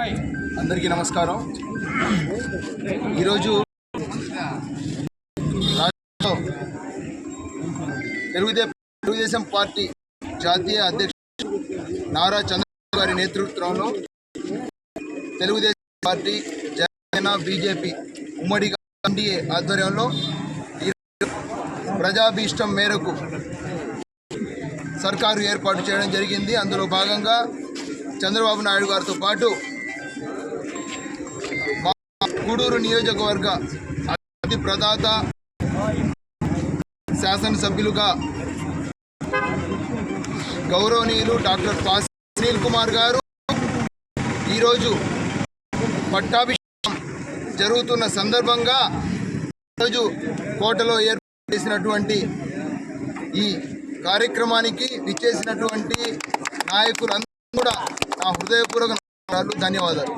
అందరికీ నమస్కారం। ఈరోజు తెలుగుదేశం పార్టీ జాతీయ అధ్యక్షుడు నారా చంద్రబాబు గారి నేతృత్వంలో తెలుగుదేశం పార్టీ జనసేన బీజేపీ ఉమ్మడిగా ఎన్డీఏ ఆధ్వర్యంలో ప్రజాభీష్టం మేరకు సర్కారు ఏర్పాటు చేయడం జరిగింది। అందులో భాగంగా చంద్రబాబు నాయుడు గారితో పాటు గూడూరు నియోజకవర్గ అతిథి ప్రదాత శాసనసభ్యులుగా గౌరవనీయులు డాక్టర్ పాసి అనిల్ కుమార్ గారు ఈరోజు పట్టాభిషేకం జరుగుతున్న సందర్భంగా ఈరోజు కోటలో ఏర్పాటు చేసినటువంటి ఈ కార్యక్రమానికి విచ్చేసినటువంటి నాయకులందరూ కూడా నా హృదయపూర్వక ధన్యవాదాలు।